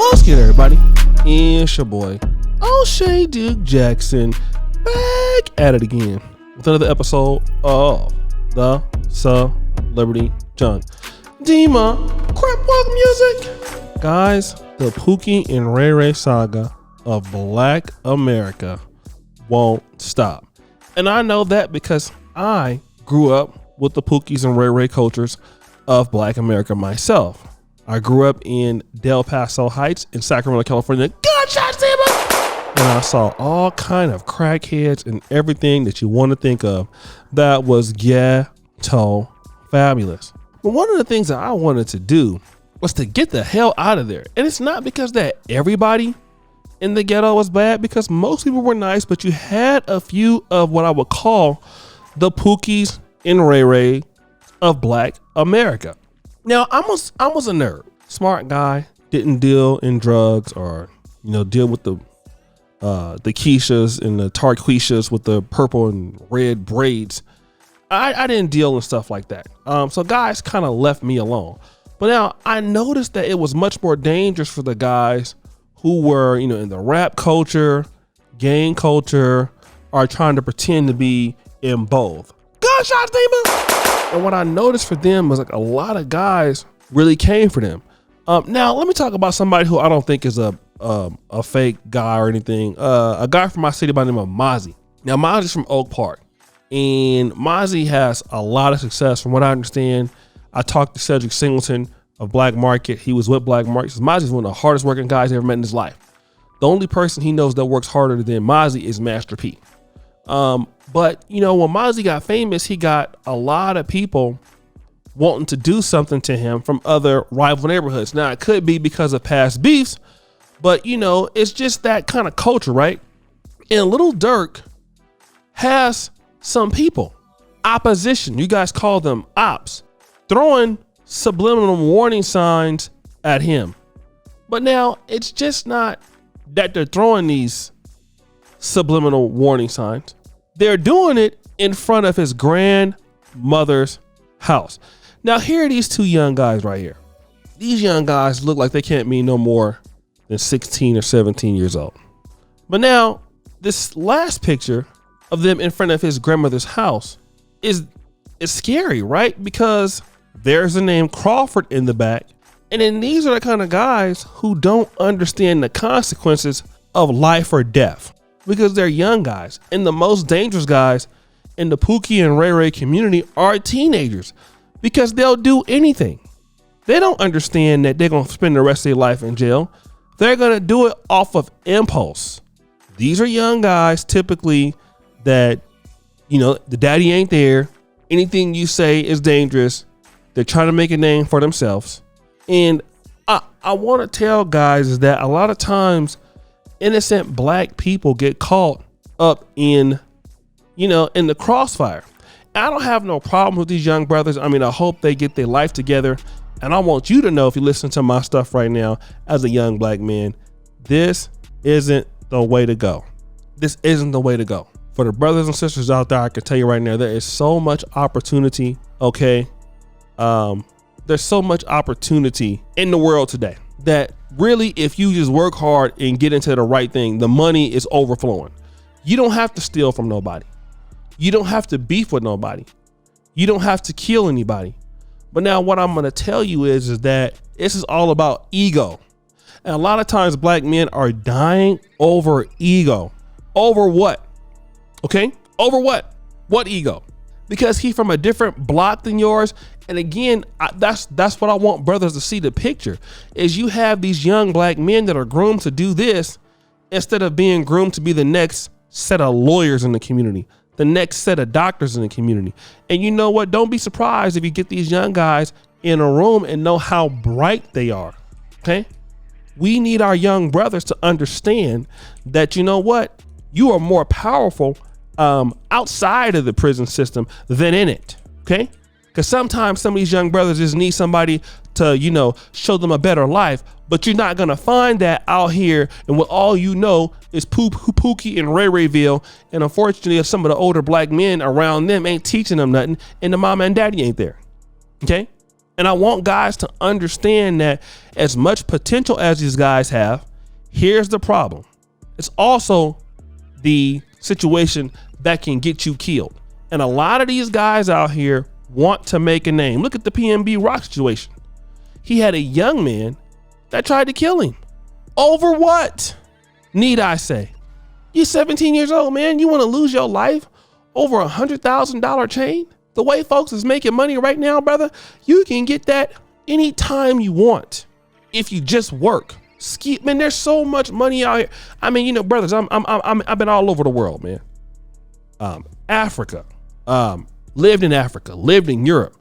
What's good, everybody? It's your boy, O'Shea Duke Jackson, back at it again with another episode of the Celebrity Junk Dima Crap Walk Music. Guys, the Pookie and Ray Ray saga of Black America won't stop. And I know that because I grew up with the Pookies and Ray Ray cultures of Black America myself. I grew up in Del Paso Heights in Sacramento, California. Gunshots, Dima! And I saw all kind of crackheads and everything that you want to think of that was ghetto fabulous. But one of the things that I wanted to do was to get the hell out of there. And it's not because that everybody in the ghetto was bad, because most people were nice, but you had a few of what I would call the Pookies and Ray Ray of Black America. Now, I was a nerd, smart guy, didn't deal in drugs or, deal with the Keishas and the Tarquishas with the purple and red braids. I didn't deal in stuff like that. So guys kind of left me alone. But now I noticed that it was much more dangerous for the guys who were, in the rap culture, gang culture, or trying to pretend to be in both. Gunshots, Dima! And what I noticed for them was like a lot of guys really came for them. Now let me talk about somebody who I don't think is a fake guy or anything. A guy from my city by the name of Mozzie. Now Mozzie's from Oak Park, and Mozzie has a lot of success from what I understand. I talked to Cedric Singleton of Black Market. He was with Black Market. Mozzie's one of the hardest working guys he ever met in his life. The only person he knows that works harder than Mozzie is Master P. But when Mozzie got famous, he got a lot of people wanting to do something to him from other rival neighborhoods. Now it could be because of past beefs, but it's just that kind of culture, right? And Lil Durk has some people, opposition, you guys call them ops, throwing subliminal warning signs at him. But now it's just not that they're throwing these subliminal warning signs. They're doing it in front of his grandmother's house. Now here are these two young guys right here. These young guys look like they can't be no more than 16 or 17 years old. But now this last picture of them in front of his grandmother's house is scary, right? Because there's the name Crawford in the back. And then these are the kind of guys who don't understand the consequences of life or death, because they're young guys. And the most dangerous guys in the Pookie and Ray Ray community are teenagers, because they'll do anything. They don't understand that they're going to spend the rest of their life in jail. They're going to do it off of impulse. These are young guys typically that, the daddy ain't there. Anything you say is dangerous. They're trying to make a name for themselves. And I want to tell guys is that a lot of times innocent Black people get caught up in the crossfire. I don't have no problem with these young brothers. I mean, I hope they get their life together. And I want you to know, if you listen to my stuff right now as a young Black man, this isn't the way to go. This isn't the way to go. For the brothers and sisters out there, I can tell you right now, there is so much opportunity. Okay. There's so much opportunity in the world today that really, if you just work hard and get into the right thing, the money is overflowing. You don't have to steal from nobody. You don't have to beef with nobody. You don't have to kill anybody. But now what I'm going to tell you is that this is all about ego. And a lot of times Black men are dying over ego. Over what? Okay. Over what? What ego? Because he's from a different block than yours. And again, that's what I want brothers to see the picture is you have these young Black men that are groomed to do this instead of being groomed to be the next set of lawyers in the community, the next set of doctors in the community. And you know what? Don't be surprised if you get these young guys in a room and know how bright they are. Okay. We need our young brothers to understand that, you are more powerful outside of the prison system than in it. Okay. Because sometimes some of these young brothers just need somebody to, show them a better life. But you're not going to find that out here. And what all you know is Pookie and Ray Rayville. And unfortunately, some of the older Black men around them ain't teaching them nothing. And the mama and daddy ain't there. Okay. And I want guys to understand that as much potential as these guys have, here's the problem. It's also the situation that can get you killed. And a lot of these guys out here want to make a name. Look at the PNB Rock situation. He had a young man that tried to kill him. Over what? Need I say? You're 17 years old, man. You want to lose your life over $100,000 chain? The way folks is making money right now, brother, you can get that anytime you want if you just work. Man, there's so much money out here. I mean, you know, brothers, I've been all over the world, man. Africa, lived in Africa, lived in Europe,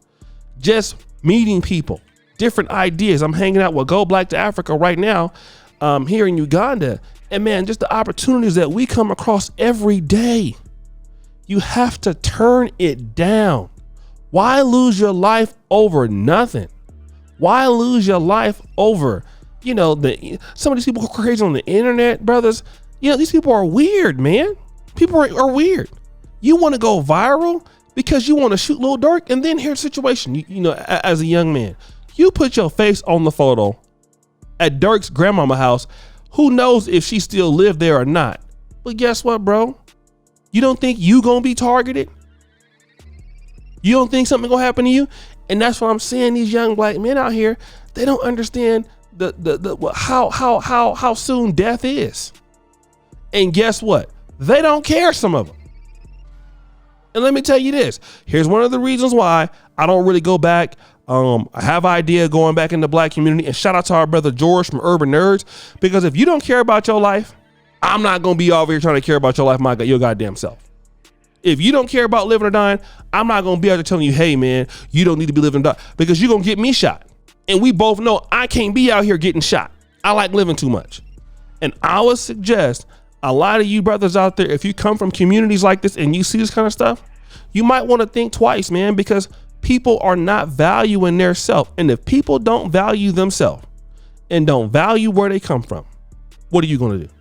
just meeting people, different ideas. I'm hanging out with Go Black to Africa right now, here in Uganda. And man, just the opportunities that we come across every day. You have to turn it down. Why lose your life over nothing? Why lose your life over, you know, some of these people who are crazy on the internet, brothers? You know, these people are weird, man. People are weird. You want to go viral because you want to shoot Lil Durk, and then here's the situation. You know, as a young man, you put your face on the photo at Durk's grandmama house. Who knows if she still lived there or not? But guess what, bro? You don't think you gonna be targeted? You don't think something gonna happen to you? And that's what I'm saying. These young black men out here, they don't understand how soon death is. And guess what? They don't care, some of them. And let me tell you this. Here's one of the reasons why I don't really go back. I have an idea going back in the black community, and shout out to our brother George from Urban Nerds, because if you don't care about your life, I'm not going to be over here trying to care about your life, your goddamn self. If you don't care about living or dying, I'm not going to be out there telling you, hey man, you don't need to be living or dying, because you're going to get me shot. And we both know I can't be out here getting shot. I like living too much. And I would suggest a lot of you brothers out there, if you come from communities like this and you see this kind of stuff, you might want to think twice, man, because people are not valuing their self. And if people don't value themselves and don't value where they come from, what are you going to do?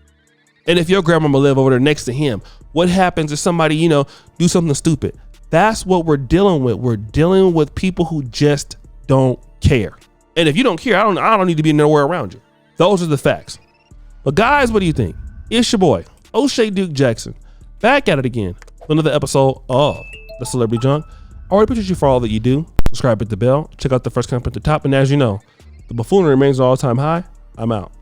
And if your grandmama live over there next to him, what happens if somebody, you know, do something stupid? That's what we're dealing with. We're dealing with people who just don't care. And if you don't care, I don't need to be nowhere around you. Those are the facts. But guys, what do you think? It's your boy, O'Shea Duke Jackson, back at it again with another episode of The Celebrity Junk. I already appreciate you for all that you do. Subscribe, hit the bell, check out the first comment at the top. And as you know, the buffoonery remains an all-time high. I'm out.